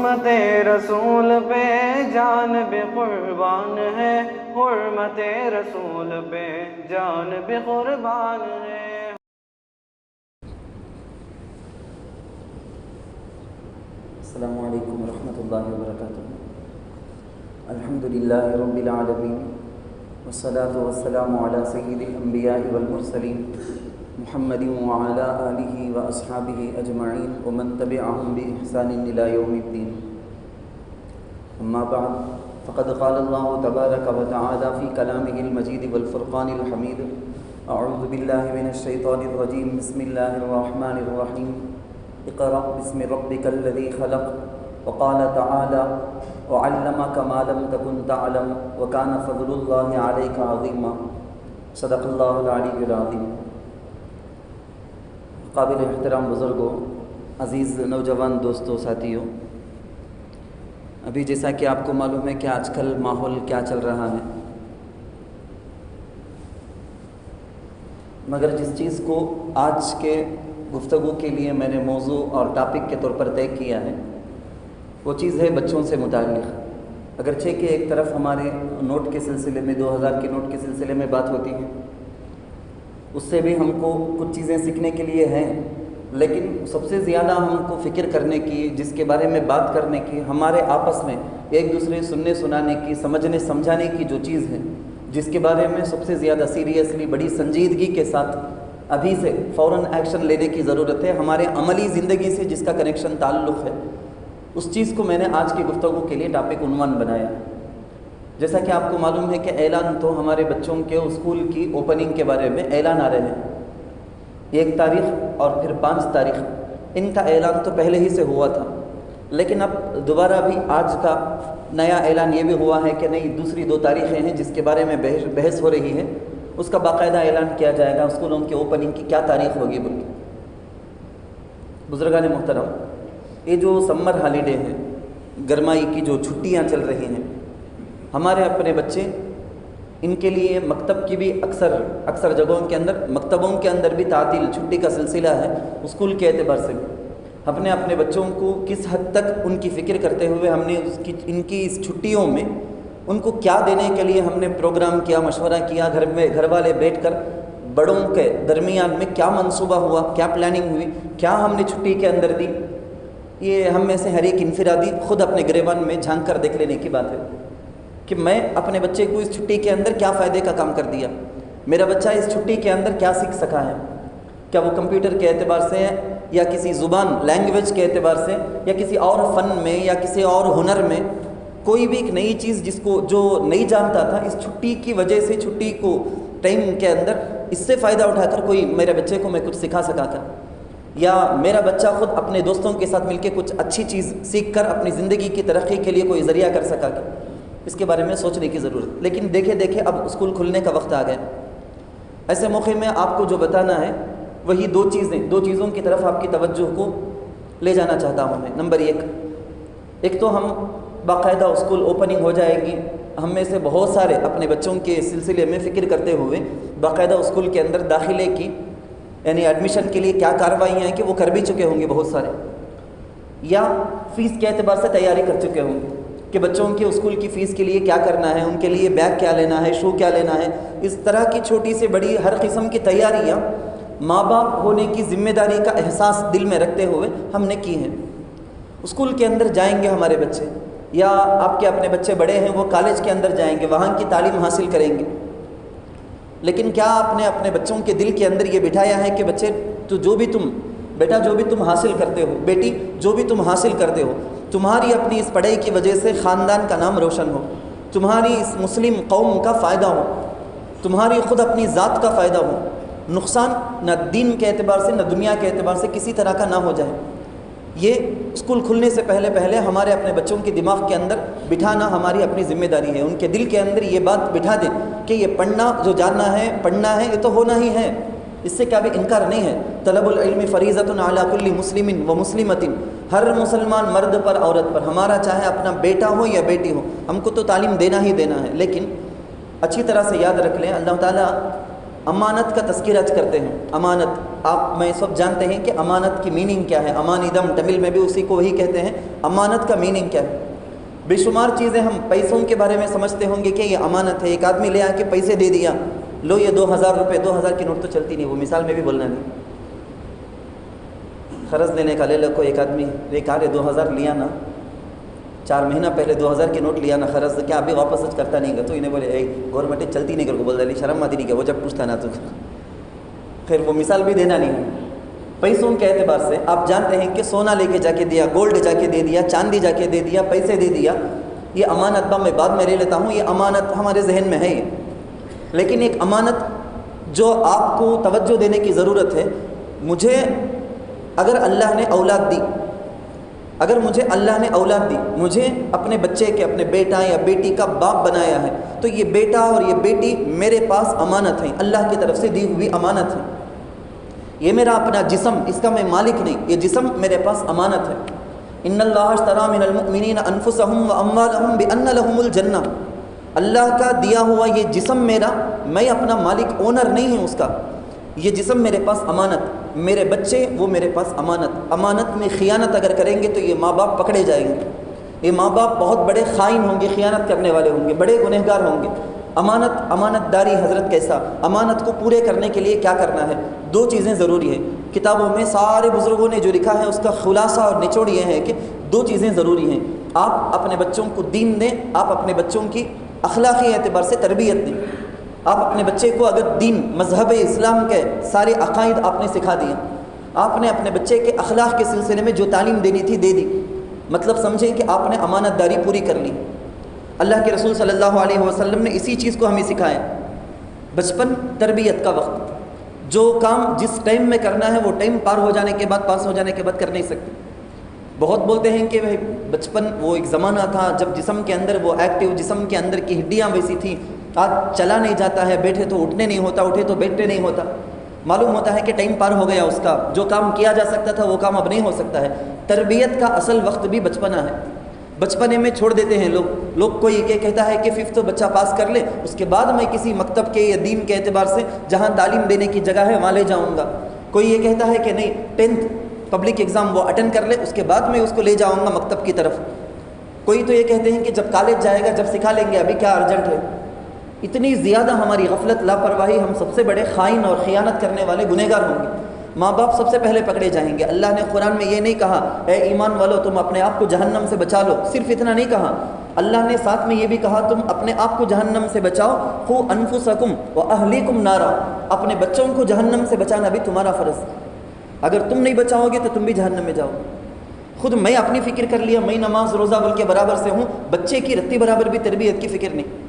حرمت رسول پہ جان بھی قربان ہے، حرمت رسول پہ جان بھی قربان ہے۔ السلام علیکم ورحمۃ اللہ وبرکاتہ۔ الحمدللہ رب العالمین والصلاة والسلام علی سید الانبیاء والمرسلین محمد وعلی آلہ واصحابہ اجمعین ومن تبعہم بإحسان الی یوم الدین۔ اما بعد فقد قال اللہ تبارک وتعالی فی کلامہ المجید والفرقان الحمید، اعوذ باللہ من الشیطان الرجیم، بسم اللہ الرحمن الرحیم، اقرأ بسم ربک الذی خلق، وقال تعالی وعلمک ما لم تکن تعلم وکان فضل اللہ علیک عظیما۔ صدق اللہ العلی العظیم۔ قابل احترام بزرگوں، عزیز نوجوان دوستوں، ساتھیوں، ابھی جیسا کہ آپ کو معلوم ہے کہ آج کل ماحول کیا چل رہا ہے، مگر جس چیز کو آج کے گفتگو کے لیے میں نے موضوع اور ٹاپک کے طور پر طے کیا ہے وہ چیز ہے بچوں سے متعلق۔ اگرچہ کہ ایک طرف ہمارے نوٹ کے سلسلے میں 2000 کے نوٹ کے سلسلے میں بات ہوتی ہے، اس سے بھی ہم کو کچھ چیزیں سیکھنے کے لیے ہیں، لیکن سب سے زیادہ ہم کو فکر کرنے کی، جس کے بارے میں بات کرنے کی، ہمارے آپس میں ایک دوسرے سننے سنانے کی، سمجھنے سمجھانے کی جو چیز ہے، جس کے بارے میں سب سے زیادہ سیریسلی، بڑی سنجیدگی کے ساتھ ابھی سے فوراً ایکشن لینے کی ضرورت ہے، ہمارے عملی زندگی سے جس کا کنیکشن تعلق ہے، اس چیز کو میں نے آج کی گفتگو کے لیے ٹاپک عنوان بنایا۔ جیسا کہ آپ کو معلوم ہے کہ اعلان تو ہمارے بچوں کے اسکول کی اوپننگ کے بارے میں اعلان آ رہے ہیں، 1 تاریخ اور پھر 5 تاریخ، ان کا اعلان تو پہلے ہی سے ہوا تھا، لیکن اب دوبارہ بھی آج کا نیا اعلان یہ بھی ہوا ہے کہ نہیں، دوسری 2 تاریخیں ہیں جس کے بارے میں بحث ہو رہی ہے، اس کا باقاعدہ اعلان کیا جائے گا اسکولوں کے اوپننگ کی کیا تاریخ ہوگی بول کے۔ بزرگان محترم، یہ جو سمر ہالیڈے ہیں، گرمائی کی جو چھٹیاں چل رہی ہیں، ہمارے اپنے بچے، ان کے لیے مکتب کی بھی اکثر جگہوں کے اندر، مکتبوں کے اندر بھی تعطیل، چھٹی کا سلسلہ ہے، اسکول کے اعتبار سے بھی اپنے بچوں کو کس حد تک ان کی فکر کرتے ہوئے ہم نے ان کی اس چھٹیوں میں ان کو کیا دینے کے لیے ہم نے پروگرام کیا، مشورہ کیا، گھر والے بیٹھ کر بڑوں کے درمیان میں کیا منصوبہ ہوا، کیا پلاننگ ہوئی، کیا ہم نے چھٹی کے اندر دی، یہ ہم میں سے ہر ایک انفرادی خود اپنے گریبان میں جھانک کر دیکھ لینے کی بات ہے کہ میں اپنے بچے کو اس چھٹی کے اندر کیا فائدے کا کام کر دیا، میرا بچہ اس چھٹی کے اندر کیا سیکھ سکا ہے، کیا وہ کمپیوٹر کے اعتبار سے ہے، یا کسی زبان لینگویج کے اعتبار سے، یا کسی اور فن میں، یا کسی اور ہنر میں، کوئی بھی ایک نئی چیز جو نہیں جانتا تھا، اس چھٹی کی وجہ سے، چھٹی کو ٹائم کے اندر اس سے فائدہ اٹھا کر کوئی میرے بچے کو میں کچھ سکھا سکا کر، یا میرا بچہ خود اپنے دوستوں کے ساتھ مل کے کچھ اچھی چیز سیکھ کر اپنی زندگی کی ترقی کے لیے کوئی ذریعہ کر سکا کہ، اس کے بارے میں سوچنے کی ضرورت۔ لیکن دیکھے اب اسکول کھلنے کا وقت آ گیا، ایسے موقع میں آپ کو جو بتانا ہے وہی 2 چیزوں کی طرف آپ کی توجہ کو لے جانا چاہتا ہوں میں۔ نمبر 1، ایک تو ہم باقاعدہ اسکول اوپننگ ہو جائے گی، ہم میں سے بہت سارے اپنے بچوں کے سلسلے میں فکر کرتے ہوئے باقاعدہ اسکول کے اندر داخلے کی، یعنی ایڈمیشن کے لیے کیا کارروائیاں ہیں کہ وہ کر بھی چکے ہوں گے بہت سارے، یا فیس کے اعتبار سے تیاری کر چکے ہوں گے کہ بچوں کے اسکول کی فیس کے لیے کیا کرنا ہے، ان کے لیے بیگ کیا لینا ہے، شو کیا لینا ہے، اس طرح کی چھوٹی سے بڑی ہر قسم کی تیاریاں ماں باپ ہونے کی ذمہ داری کا احساس دل میں رکھتے ہوئے ہم نے کی ہیں۔ اسکول کے اندر جائیں گے ہمارے بچے، یا آپ کے اپنے بچے بڑے ہیں وہ کالج کے اندر جائیں گے، وہاں کی تعلیم حاصل کریں گے، لیکن کیا آپ نے اپنے بچوں کے دل کے اندر یہ بٹھایا ہے کہ بچے بیٹا جو بھی تم حاصل کرتے ہو، بیٹی جو بھی تم حاصل کرتے ہو، تمہاری اپنی اس پڑھائی کی وجہ سے خاندان کا نام روشن ہو، تمہاری اس مسلم قوم کا فائدہ ہو، تمہاری خود اپنی ذات کا فائدہ ہو، نقصان نہ دین کے اعتبار سے نہ دنیا کے اعتبار سے کسی طرح کا نہ ہو جائے۔ یہ اسکول کھلنے سے پہلے ہمارے اپنے بچوں کے دماغ کے اندر بٹھانا ہماری اپنی ذمہ داری ہے، ان کے دل کے اندر یہ بات بٹھا دیں کہ یہ پڑھنا جو جاننا ہے، پڑھنا ہے، یہ تو ہونا ہی ہے، اس سے کیا بھی انکار نہیں ہے۔ طلب العلم فریضۃ علی کل مسلم و مسلمۃ، ہر مسلمان مرد پر عورت پر، ہمارا چاہے اپنا بیٹا ہو یا بیٹی ہو، ہم کو تو تعلیم دینا ہی دینا ہے۔ لیکن اچھی طرح سے یاد رکھ لیں، اللہ تعالیٰ امانت کا تذکرہ کرتے ہیں، امانت آپ میں سب جانتے ہیں کہ امانت کی میننگ کیا ہے. امانیدم تمل میں بھی اسی کو وہی کہتے ہیں. امانت کا میننگ کیا ہے؟ بے شمار چیزیں ہم پیسوں کے بارے میں سمجھتے ہوں گے کہ یہ امانت ہے. ایک آدمی لے آ کے پیسے دے دیا, لو یہ 2000 روپے, 2000 کی نوٹ تو چلتی نہیں, وہ مثال میں بھی بولنا نہیں. قرض لینے کا لے لو کو ایک آدمی ایک آرے 2000 لیا نا, 4 مہینہ پہلے 2000 کی نوٹ لیا نا قرض, کیا ابھی واپس کرتا نہیں گا؟ تو انہیں بولے اے گورنمنٹ چلتی نہیں کر کو بول رہی, شرم آتی نہیں کیا وہ جب پوچھتا نا تو. خیر وہ مثال بھی دینا نہیں. پیسوں کے اعتبار سے آپ جانتے ہیں کہ سونا لے کے جا کے دیا, گولڈ جا کے دے دیا, چاندی جا کے دے دیا, پیسے دے دیا, یہ امانت میں بعد میں لے لیتا ہوں, یہ امانت ہمارے ذہن میں ہے. لیکن ایک امانت جو آپ کو توجہ دینے کی ضرورت ہے, مجھے اگر اللہ نے اولاد دی, اگر مجھے اللہ نے اولاد دی, مجھے اپنے بچے کے, اپنے بیٹا یا بیٹی کا باپ بنایا ہے, تو یہ بیٹا اور یہ بیٹی میرے پاس امانت ہے, اللہ کی طرف سے دی ہوئی امانت ہے. یہ میرا اپنا جسم, اس کا میں مالک نہیں, یہ جسم میرے پاس امانت ہے. ان اللہ اشتری من المؤمنین انفسهم واموالهم بان لهم الجنہ. اللہ کا دیا ہوا یہ جسم میرا, میں اپنا مالک, اونر نہیں ہوں اس کا. یہ جسم میرے پاس امانت, میرے بچے وہ میرے پاس امانت. امانت میں خیانت اگر کریں گے تو یہ ماں باپ پکڑے جائیں گے. یہ ماں باپ بہت بڑے خائن ہوں گے, خیانت کرنے والے ہوں گے, بڑے گنہگار ہوں گے. امانت داری حضرت کیسا, امانت کو پورے کرنے کے لیے کیا کرنا ہے؟ 2 چیزیں ضروری ہیں. کتابوں میں سارے بزرگوں نے جو لکھا ہے اس کا خلاصہ اور نچوڑ یہ ہے کہ 2 چیزیں ضروری ہیں. آپ اپنے بچوں کو دین دیں, آپ اپنے بچوں کی اخلاقی اعتبار سے تربیت دیں. آپ اپنے بچے کو اگر دین, مذہب اسلام کے سارے عقائد آپ نے سکھا دیے, آپ نے اپنے بچے کے اخلاق کے سلسلے میں جو تعلیم دینی تھی دے دی, مطلب سمجھیں کہ آپ نے امانت داری پوری کر لی. اللہ کے رسول صلی اللہ علیہ وسلم نے اسی چیز کو ہمیں سکھایا. بچپن تربیت کا وقت, جو کام جس ٹائم میں کرنا ہے وہ ٹائم پار ہو جانے کے بعد, پاس ہو جانے کے بعد کر نہیں سکتے. بہت بولتے ہیں کہ بھائی بچپن وہ ایک زمانہ تھا جب جسم کے اندر وہ ایکٹیو, جسم کے اندر کی ہڈیاں ویسی تھیں. آج چلا نہیں جاتا ہے, بیٹھے تو اٹھنے نہیں ہوتا, اٹھے تو بیٹھنے نہیں ہوتا. معلوم ہوتا ہے کہ ٹائم پار ہو گیا اس کا, جو کام کیا جا سکتا تھا وہ کام اب نہیں ہو سکتا ہے. تربیت کا اصل وقت بھی بچپنا ہے. بچپنے میں چھوڑ دیتے ہیں لوگ کوئی یہ کہتا ہے کہ 5th بچہ پاس کر لے, اس کے بعد میں کسی مکتب کے یا دین کے اعتبار سے جہاں تعلیم دینے کی جگہ ہے وہاں لے جاؤں گا. کوئی یہ کہتا ہے کہ نہیں 10th پبلک ایگزام وہ اٹینڈ کر لے, اس کے بعد میں اس کو لے جاؤں گا مکتب کی طرف. کوئی تو یہ کہتے ہیں کہ جب کالج جائے گا جب سکھا لیں گے, ابھی کیا ارجنٹ ہے. اتنی زیادہ ہماری غفلت, لاپرواہی, ہم سب سے بڑے خائن اور خیانت کرنے والے گنہگار ہوں گے. ماں باپ سب سے پہلے پکڑے جائیں گے. اللہ نے قرآن میں یہ نہیں کہا اے ایمان والو تم اپنے آپ کو جہنم سے بچا لو, صرف اتنا نہیں کہا. اللہ نے ساتھ میں یہ بھی کہا تم اپنے آپ کو جہنم سے بچاؤ. قو انفسکم واہلیکم نارا, اپنے بچوں کو جہنم سے بچانا بھی تمہارا فرض. اگر تم نہیں بچاؤ گے تو تم بھی جہنم میں جاؤ. خود میں اپنی فکر کر لیا, میں نماز روزہ بل کے برابر سے ہوں, بچے کی رتی برابر بھی تربیت کی فکر نہیں.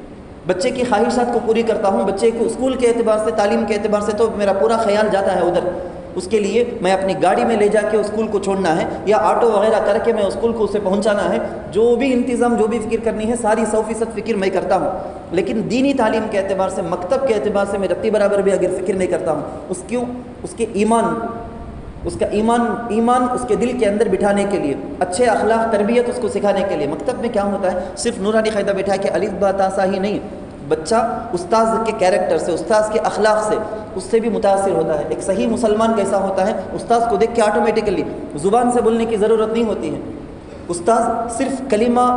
بچے کی خواہشات کو پوری کرتا ہوں, بچے کو اسکول کے اعتبار سے, تعلیم کے اعتبار سے تو میرا پورا خیال جاتا ہے ادھر. اس کے لیے میں اپنی گاڑی میں لے جا کے اسکول کو چھوڑنا ہے, یا آٹو وغیرہ کر کے میں اسکول کو اسے پہنچانا ہے. جو بھی انتظام, جو بھی فکر کرنی ہے, ساری 100% فکر میں کرتا ہوں. لیکن دینی تعلیم کے اعتبار سے, مکتب کے اعتبار سے میں رتی برابر بھی اگر فکر نہیں کرتا ہوں. اس کے ایمان, اس کا ایمان اس کے دل کے اندر بٹھانے کے لیے, اچھے اخلاق, تربیت اس کو سکھانے کے لیے. مکتب میں کیا ہوتا ہے, صرف نورانی قاعدہ بیٹھا کہ الف با تا سا ہی نہیں, بچہ استاذ کے کیریکٹر سے, استاذ کے اخلاق سے, اس سے بھی متاثر ہوتا ہے. ایک صحیح مسلمان کیسا ہوتا ہے, استاذ کو دیکھ کے آٹومیٹکلی زبان سے بولنے کی ضرورت نہیں ہوتی ہے. استاذ صرف کلمہ,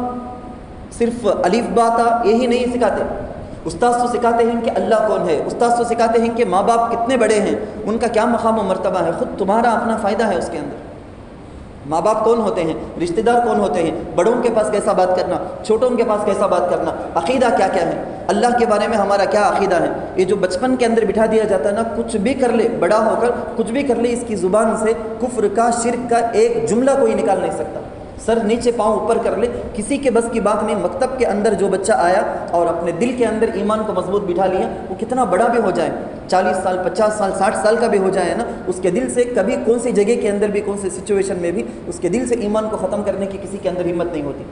صرف الف با تا یہی نہیں سکھاتے. استاذ تو سکھاتے ہیں کہ اللہ کون ہے, استاذ تو سکھاتے ہیں کہ ماں باپ کتنے بڑے ہیں, ان کا کیا مقام و مرتبہ ہے. خود تمہارا اپنا فائدہ ہے اس کے اندر. ماں باپ کون ہوتے ہیں, رشتہ دار کون ہوتے ہیں, بڑوں کے پاس کیسا بات کرنا, چھوٹوں کے پاس کیسا بات کرنا, عقیدہ کیا کیا ہے, اللہ کے بارے میں ہمارا کیا عقیدہ ہے. یہ جو بچپن کے اندر بٹھا دیا جاتا ہے نا, کچھ بھی کر لے, بڑا ہو کر کچھ بھی کر لے, اس کی زبان سے کفر کا, شرک کا ایک جملہ کوئی نکال نہیں سکتا. سر نیچے پاؤں اوپر کر لے, کسی کے بس کی بات نہیں. مکتب کے اندر جو بچہ آیا اور اپنے دل کے اندر ایمان کو مضبوط بٹھا لیا, وہ کتنا بڑا بھی ہو جائے, 40 سال 50 سال 60 سال کا بھی ہو جائے نا, اس کے دل سے کبھی کون سی جگہ کے اندر بھی, کون سی سچویشن میں بھی, اس کے دل سے ایمان کو ختم کرنے کی کسی کے اندر ہمت نہیں ہوتی,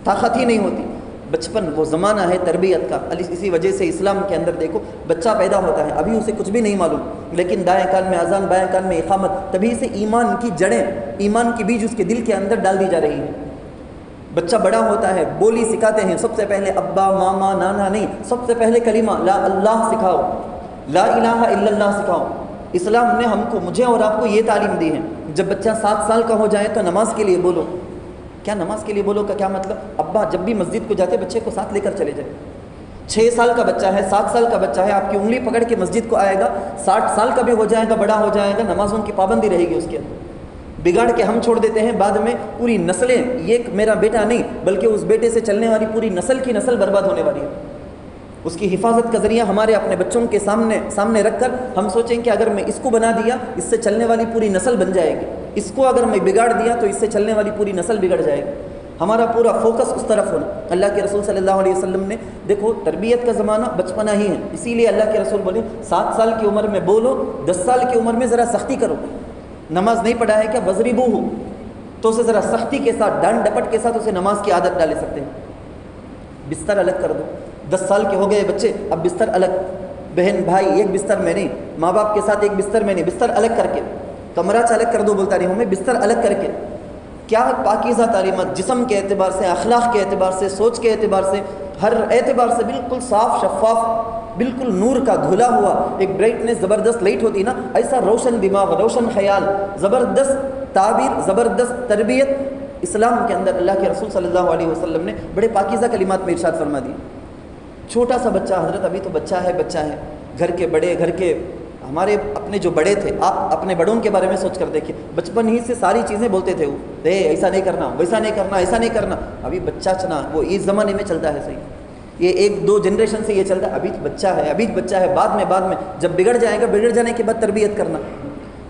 طاقت ہی نہیں ہوتی. بچپن وہ زمانہ ہے تربیت کا. اسی وجہ سے اسلام کے اندر دیکھو, بچہ پیدا ہوتا ہے, ابھی اسے کچھ بھی نہیں معلوم, لیکن دائیں کان میں اذان, بائیں کان میں اقامت, تبھی سے ایمان کی جڑیں, ایمان کی بیج اس کے دل کے اندر ڈال دی جا رہی ہے. بچہ بڑا ہوتا ہے, بولی سکھاتے ہیں, سب سے پہلے ابا ماما نانا نہیں, سب سے پہلے کلمہ لا اللہ سکھاؤ, لا الہ الا اللہ سکھاؤ. اسلام نے ہم کو مجھے اور آپ کو یہ تعلیم دی ہے، جب بچہ 7 سال کا ہو جائے تو نماز کے لیے بولو۔ کیا نماز کے لیے بولو کا کیا مطلب؟ ابا جب بھی مسجد کو جاتے بچے کو ساتھ لے کر چلے جائے۔ 6 سال کا بچہ ہے، 7 سال کا بچہ ہے، آپ کی انگلی پکڑ کے مسجد کو آئے گا، 60 سال کا بھی ہو جائے گا، بڑا ہو جائے گا، نمازوں کی پابندی رہے گی اس کے اندر۔ بگاڑ کے ہم چھوڑ دیتے ہیں، بعد میں پوری نسلیں، یہ میرا بیٹا نہیں بلکہ اس بیٹے سے چلنے والی پوری نسل کی نسل برباد ہونے والی ہے۔ اس کی حفاظت کا ذریعہ ہمارے اپنے بچوں کے سامنے رکھ کر ہم سوچیں کہ اگر میں اس کو بنا دیا اس سے چلنے والی پوری نسل بن جائے گی، اس کو اگر میں بگاڑ دیا تو اس سے چلنے والی پوری نسل بگڑ جائے گی۔ ہمارا پورا فوکس اس طرف ہونا۔ اللہ کے رسول صلی اللہ علیہ وسلم نے دیکھو تربیت کا زمانہ بچپنا ہی ہے، اسی لیے اللہ کے رسول بولے 7 سال کی عمر میں بولو، 10 سال کی عمر میں ذرا سختی کرو۔ نماز نہیں پڑھا ہے کیا؟ وضربوہ ہو تو اسے ذرا سختی کے ساتھ، ڈانٹ ڈپٹ کے ساتھ اسے نماز کی عادت ڈالے سکتے ہیں۔ بستر الگ کر دو، 10 سال کے ہو گئے بچے، اب بستر الگ، بہن بھائی ایک بستر میں نہیں، ماں باپ کے ساتھ ایک بستر میں نہیں، بستر الگ کر کے، کمرہ الگ کر دو بولتا نہیں ہوں میں، بستر الگ کر کے۔ کیا پاکیزہ تعلیمات، جسم کے اعتبار سے، اخلاق کے اعتبار سے، سوچ کے اعتبار سے، ہر اعتبار سے بالکل صاف شفاف، بالکل نور کا دھلا ہوا، ایک برائٹنس زبردست لائٹ ہوتی نا، ایسا روشن دماغ، روشن خیال، زبردست تعبیر، زبردست تربیت اسلام کے اندر اللہ کے رسول صلی اللہ علیہ وسلم نے بڑے پاکیزہ کلمات میں ارشاد فرما دی۔ چھوٹا سا بچہ، حضرت ابھی تو بچہ ہے، گھر کے بڑے، گھر کے ہمارے اپنے جو بڑے تھے، آپ اپنے بڑوں کے بارے میں سوچ کر دیکھیں، بچپن ہی سے ساری چیزیں بولتے تھے وہ، ایسا نہیں کرنا، ویسا نہیں کرنا، ایسا نہیں کرنا۔ ابھی بچہ چنا وہ اس زمانے میں چلتا ہے، صحیح، یہ 1-2 جنریشن سے یہ چلتا ہے، ابھی بچہ ہے، بعد میں جب بگڑ جائے گا، بگڑ جانے کے بعد تربیت کرنا،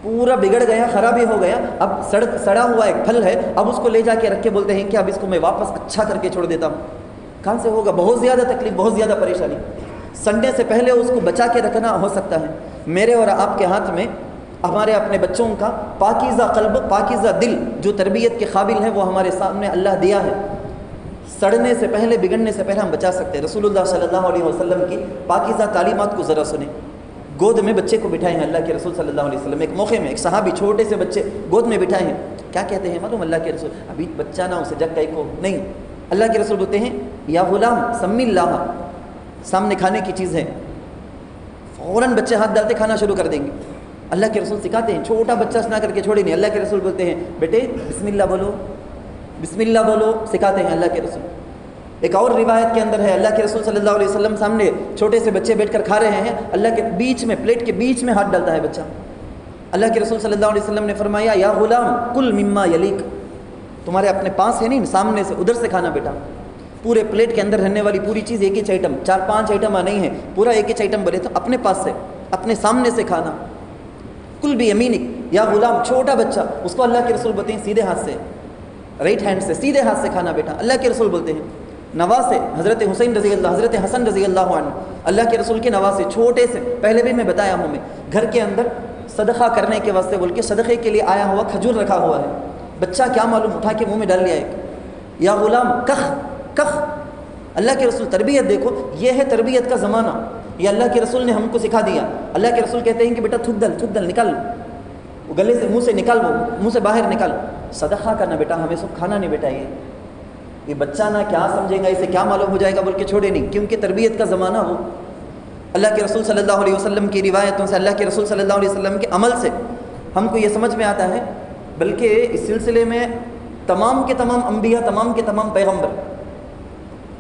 پورا بگڑ گیا، خرابی ہو گیا، اب سڑا ہوا ایک پھل ہے، اب اس کو لے جا کے رکھ کے بولتے ہیں کہ اب اس کو میں واپس اچھا کر کے چھوڑ دیتا ہوں۔ کہاں سے ہوگا؟ بہت زیادہ تکلیف، بہت زیادہ پریشانی۔ سنڈے سے پہلے اس کو بچا کے رکھنا ہو سکتا ہے۔ میرے اور آپ کے ہاتھ میں ہمارے اپنے بچوں کا پاکیزہ قلب، پاکیزہ دل جو تربیت کے قابل ہے وہ ہمارے سامنے اللہ دیا ہے۔ سڑنے سے پہلے، بگڑنے سے پہلے ہم بچا سکتے ہیں۔ رسول اللہ صلی اللہ علیہ وسلم کی پاکیزہ تعلیمات کو ذرا سنیں۔ گود میں بچے کو بٹھائے ہیں اللہ کے رسول صلی اللہ علیہ وسلم، ایک موقع میں ایک صحابی چھوٹے سے بچے گود میں بٹھائے ہیں، کیا کہتے ہیں معلوم؟ اللہ کے رسول ابھی بچہ نہ اسے جگ کو نہیں، اللہ کے رسول بولتے ہیں یا غلام سمی اللہ، سامنے کھانے کی چیز ہے، فوراً بچے ہاتھ ڈالتے کھانا شروع کر دیں گے۔ اللہ کے رسول سکھاتے ہیں، چھوٹا بچہ سنا کر کے چھوڑے نہیں، اللہ کے رسول بولتے ہیں بیٹے بسم اللہ بولو، بسم اللہ بولو، سکھاتے ہیں اللہ کے رسول۔ ایک اور روایت کے اندر ہے اللہ کے رسول صلی اللہ علیہ وسلم سامنے چھوٹے سے بچے بیٹھ کر کھا رہے ہیں، اللہ کے بیچ میں، پلیٹ کے بیچ میں ہاتھ ڈالتا ہے بچہ۔ اللہ کے رسول صلی اللہ علیہ وسلم نے فرمایا یا غلام کل مما یلیک، تمہارے اپنے پاس ہے نہیں، سامنے سے ادھر سے کھانا بیٹا۔ پورے پلیٹ کے اندر رہنے والی پوری چیز ایک ہی آئٹم، 4-5 آئٹم نہیں ہے، پورا ایک ہی آئٹم بولے تو اپنے پاس سے، اپنے سامنے سے کھانا۔ کل بھی یمینک یا غلام، چھوٹا بچہ، اس کو اللہ کے رسول بولتے ہیں سیدھے ہاتھ سے، رائٹ ہینڈ سے، سیدھے ہاتھ سے کھانا بیٹا، اللہ کے رسول بولتے ہیں۔ نواسے حضرت حسین رضی اللہ، حضرت حسن رضی اللہ عنہ، اللہ کے رسول کے نواسے چھوٹے سے، پہلے بھی میں بتایا ہوں، میں گھر کے اندر صدقہ کرنے کے واسطے بول کے صدقے کے لیے آیا ہوا کھجور رکھا ہوا ہے، بچہ کیا معلوم اٹھا کے منہ میں ڈال لیا ایک، یا غلام کخ، اللہ کے رسول تربیت دیکھو، یہ ہے تربیت کا زمانہ، یہ اللہ کے رسول نے ہم کو سکھا دیا۔ اللہ کے رسول کہتے ہیں کہ بیٹا تھک دل نکال، وہ گلے سے، منہ سے نکال، وہ منہ سے باہر نکال، صدقہ کرنا بیٹا، ہمیں سب کھانا نہیں بیٹا، یہ بچہ نہ کیا سمجھے گا، اسے کیا معلوم ہو جائے گا بول کے چھوڑے نہیں، کیونکہ تربیت کا زمانہ ہو۔ اللہ کے رسول صلی اللہ علیہ وسلم کی روایتوں سے، اللہ کے رسول صلی اللہ علیہ وسلم کے عمل سے ہم کو یہ سمجھ میں آتا ہے، بلکہ اس سلسلے میں تمام کے تمام انبیاء، تمام کے تمام پیغمبر،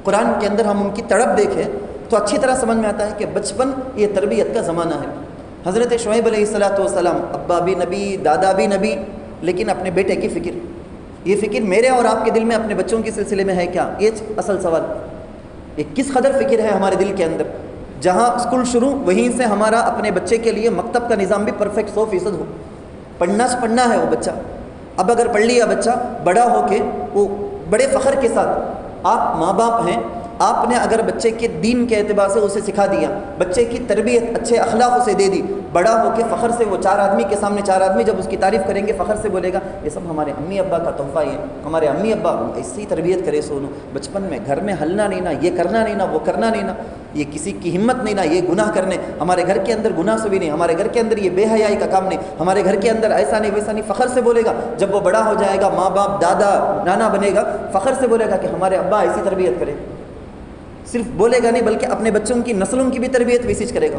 قرآن کے اندر ہم ان کی تڑپ دیکھیں تو اچھی طرح سمجھ میں آتا ہے کہ بچپن یہ تربیت کا زمانہ ہے۔ حضرت شعیب علیہ السلام، ابا بھی نبی، دادا بھی نبی، لیکن اپنے بیٹے کی فکر، یہ فکر میرے اور آپ کے دل میں اپنے بچوں کے سلسلے میں ہے کیا؟ یہ اصل سوال، یہ کس قدر فکر ہے ہمارے دل کے اندر؟ جہاں اسکول شروع وہیں سے ہمارا اپنے بچے کے لیے مکتب کا نظام بھی پرفیکٹ 100% ہو، پڑھنا ہے وہ بچہ۔ اب اگر پڑھ لیا بچہ، بڑا ہو کے وہ بڑے فخر کے ساتھ، آپ ماں باپ ہیں، آپ نے اگر بچے کے دین کے اعتبار سے اسے سکھا دیا، بچے کی تربیت اچھے اخلاق اسے دے دی، بڑا ہو کے فخر سے وہ 4 آدمی کے سامنے، 4 آدمی جب اس کی تعریف کریں گے فخر سے بولے گا یہ سب ہمارے امی ابا کا تحفہ ہے، ہمارے امی ابا ایسی تربیت کرے سونو، بچپن میں گھر میں ہلنا نہیں نا، یہ کرنا نہیں نا، وہ کرنا نہیں نا، یہ کسی کی ہمت نہیں نا، یہ گناہ کرنے، ہمارے گھر کے اندر گناہ سے بھی نہیں، ہمارے گھر کے اندر یہ بے حیائی کا کام نہیں، ہمارے گھر کے اندر ایسا نہیں ویسا نہیں، فخر سے بولے گا۔ جب وہ بڑا ہو جائے گا، ماں باپ، دادا، نانا بنے گا، فخر سے بولے گا کہ ہمارے ابا ایسی تربیت کرے، صرف بولے گا نہیں بلکہ اپنے بچوں کی نسلوں کی بھی تربیت ویسیج کرے گا۔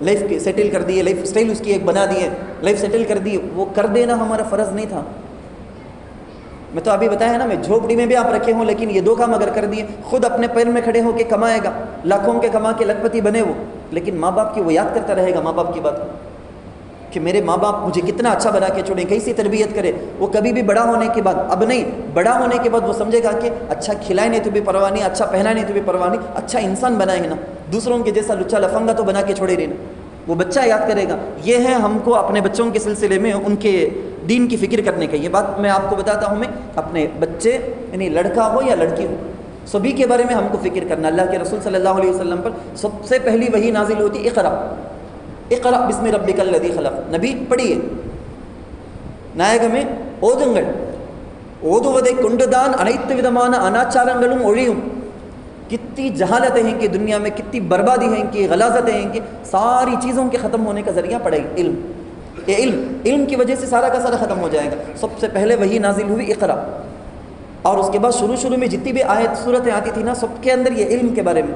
لائف کے سیٹل کر دیے, لائف اسٹائل اس کی ایک بنا دیے, لائف سیٹل کر دی, وہ کر دینا ہمارا فرض نہیں تھا؟ میں تو ابھی بتایا نا, میں جھوپڑی میں بھی آپ رکھے ہوں لیکن یہ 2 کام اگر کر دیے, خود اپنے پیر میں کھڑے ہو کے کمائے گا, لاکھوں کے کما کے لکھپتی بنے وہ, لیکن ماں باپ کی وہ یاد کرتا رہے گا ماں باپ کی بات کہ میرے ماں باپ مجھے کتنا اچھا بنا کے چھوڑیں, کیسی تربیت کرے. وہ کبھی بھی بڑا ہونے کے بعد, اب نہیں, بڑا ہونے کے بعد وہ سمجھے گا کہ اچھا کھلائے نہیں تو بھی پرواہ نہیں, اچھا پہنا نہیں تو بھی پرواہ نہیں, اچھا انسان بنائے گا نا, دوسروں کے جیسا لچا لفنگا تو بنا کے چھوڑے رہنا, وہ بچہ یاد کرے گا. یہ ہے ہم کو اپنے بچوں کے سلسلے میں ان کے دین کی فکر کرنے کا. یہ بات میں آپ کو بتاتا ہوں, میں اپنے بچے یعنی لڑکا ہو یا لڑکی ہو سبھی کے بارے میں ہم کو فکر کرنا. اللہ کے رسول صلی اللہ علیہ وسلم پر سب سے پہلی وہی نازل ہوتی اقرا, اقرا بسم ربک الذی خلق. نبی پڑھیے നായകമേ ഓതുങ്ങൾ, ഓതുവതെ കൊണ്ടുതാൻ അനൈത്ത് വിധமான അനാചാരങ്ങളും ഒഴിയും. کتنی جہالتیں ہیں کہ دنیا میں, کتنی بربادی ہیں کہ غلاظتیں ہیں کہ ساری چیزوں کے ختم ہونے کا ذریعہ پڑھائی علم. یہ علم کی وجہ سے سارا کا سارا ختم ہو جائے گا. سب سے پہلے وہی نازل ہوئی اقرا, اور اس کے بعد شروع میں جتنی بھی آیت صورتیں آتی تھی نا, سب کے اندر یہ علم کے بارے میں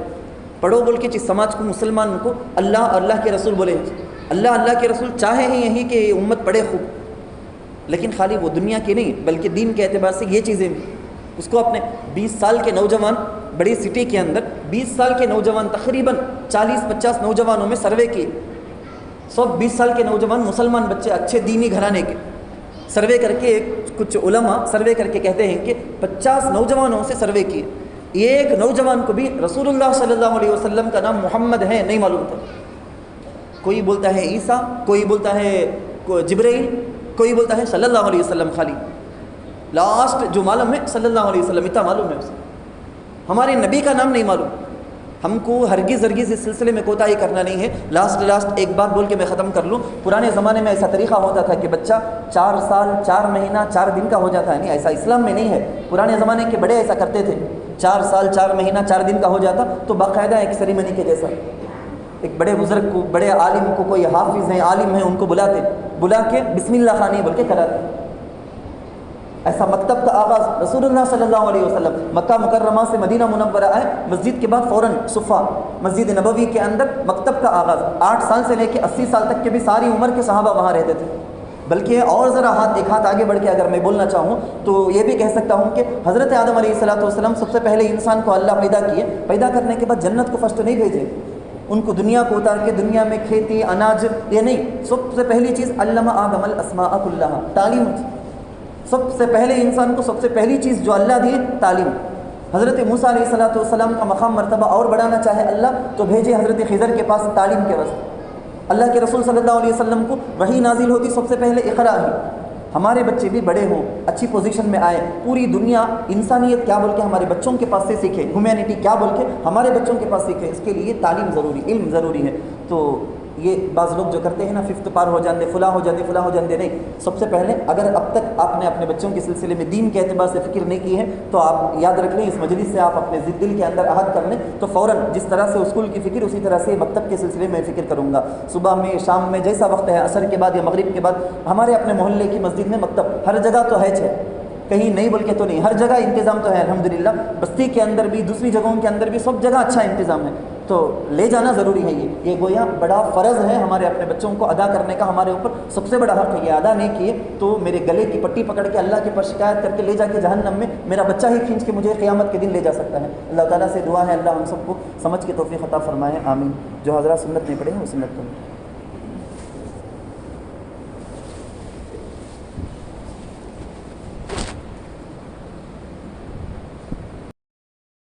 پڑھو بول کے جس سماج کو, مسلمان کو اللہ کے رسول بولے. اللہ کے رسول چاہے ہی یہی کہ امت پڑھے خوب, لیکن خالی وہ دنیا کی نہیں بلکہ دین کے اعتبار سے یہ چیزیں بھی. اس کو اپنے 20 سال کے نوجوان, بڑی سٹی کے اندر 20 سال کے نوجوان, تقریباً 40-50 نوجوانوں میں سروے کیے, سب 20 سال کے نوجوان مسلمان بچے اچھے دینی گھرانے کے, سروے کر کے کچھ علماء سروے کر کے کہتے ہیں کہ 50 نوجوانوں سے سروے کیے, ایک نوجوان کو بھی رسول اللہ صلی اللہ علیہ وسلم کا نام محمد ہے نہیں معلوم تھا. کوئی بولتا ہے عیسیٰ, کوئی بولتا ہے جبرائیل, کوئی بولتا ہے صلی اللہ علیہ وسلم. خالی لاسٹ جو معلوم ہے صلی اللہ علیہ وسلم, اتنا معلوم ہے اسے. ہمارے نبی کا نام نہیں معلوم. ہم کو ہرگز اس سلسلے میں کوتاہی کرنا نہیں ہے. لاسٹ ایک بات بول کے میں ختم کر لوں. پرانے زمانے میں ایسا طریقہ ہوتا تھا کہ بچہ 4 سال 4 مہینہ 4 دن کا ہو جاتا ہے. نہیں, ایسا اسلام میں نہیں ہے. پرانے زمانے کے بڑے ایسا کرتے تھے, 4 سال 4 مہینہ 4 دن کا ہو جاتا تو باقاعدہ ایک سیریمنی کے جیسا ایک بڑے بزرگ کو, بڑے عالم کو, کوئی حافظ ہیں عالم ہیں, ان کو بلا کے بسم اللہ خانی بول کے کراتے. ایسا مکتب کا آغاز رسول اللہ صلی اللہ علیہ وسلم مکہ مکرمہ سے مدینہ منورہ آئے, مسجد کے بعد فوراً صفا مسجد نبوی کے اندر مکتب کا آغاز. 8 سال سے لے کے 80 سال تک کے بھی ساری عمر کے صحابہ وہاں رہتے تھے. بلکہ اور ذرا ایک ہاتھ آگے بڑھ کے اگر میں بولنا چاہوں تو یہ بھی کہہ سکتا ہوں کہ حضرت آدم علیہ السلام سب سے پہلے انسان کو اللہ پیدا کیے. پیدا کرنے کے بعد جنت کو فرسٹ نہیں بھیجے, ان کو دنیا کو اتار کے دنیا میں کھیتی اناج یہ نہیں. سب سے پہلی چیز علم آدم الاسماء کلھا, تعلیم. سب سے پہلے انسان کو سب سے پہلی چیز جو اللہ دی تعلیم. حضرت موسیٰ علیہ السلام کا مقام مرتبہ اور بڑھانا چاہے اللہ تو بھیجے حضرت خضر کے پاس تعلیم کے واسطے. اللہ کے رسول صلی اللہ علیہ وسلم کو وحی نازل ہوتی سب سے پہلے اقرا ہی. ہمارے بچے بھی بڑے ہوں, اچھی پوزیشن میں آئے, پوری دنیا انسانیت کیا بول کے ہمارے بچوں کے پاس سے سیکھے, ہیومینٹی کیا بول کے ہمارے بچوں کے پاس سیکھے. اس کے لیے تعلیم ضروری, علم ضروری ہے. تو یہ بعض لوگ جو کرتے ہیں نا 5th پار ہو جاندے, فلاں ہو جاندے, نہیں. سب سے پہلے اگر اب تک آپ نے اپنے بچوں کے سلسلے میں دین کے اعتبار سے فکر نہیں کی ہے تو آپ یاد رکھ لیں, اس مجلس سے آپ اپنے دل کے اندر عہد کر لیں تو فوراً جس طرح سے اسکول کی فکر اسی طرح سے مکتب کے سلسلے میں فکر کروں گا. صبح میں, شام میں, جیسا وقت ہے, عصر کے بعد یا مغرب کے بعد. ہمارے اپنے محلے کی مسجد میں مکتب ہر جگہ تو ہے, کہیں نہیں بول کے تو نہیں, ہر جگہ انتظام تو ہے الحمدللہ. بستی کے اندر بھی, دوسری جگہوں کے اندر بھی, سب جگہ اچھا انتظام ہے. تو لے جانا ضروری ہے. یہ گویا بڑا فرض ہے ہمارے اپنے بچوں کو ادا کرنے کا, ہمارے اوپر سب سے بڑا حق ہے. یہ ادا نہیں کیے تو میرے گلے کی پٹی پکڑ کے اللہ کے پر شکایت کر کے لے جا کے جہنم میں میرا بچہ ہی کھینچ کے مجھے قیامت کے دن لے جا سکتا ہے. اللہ تعالیٰ سے دعا ہے اللہ ہم سب کو سمجھ کے توفیق عطا فرمائے, آمین. جو حضرات سنت نہیں پڑھے ہیں وہ سنت کریں.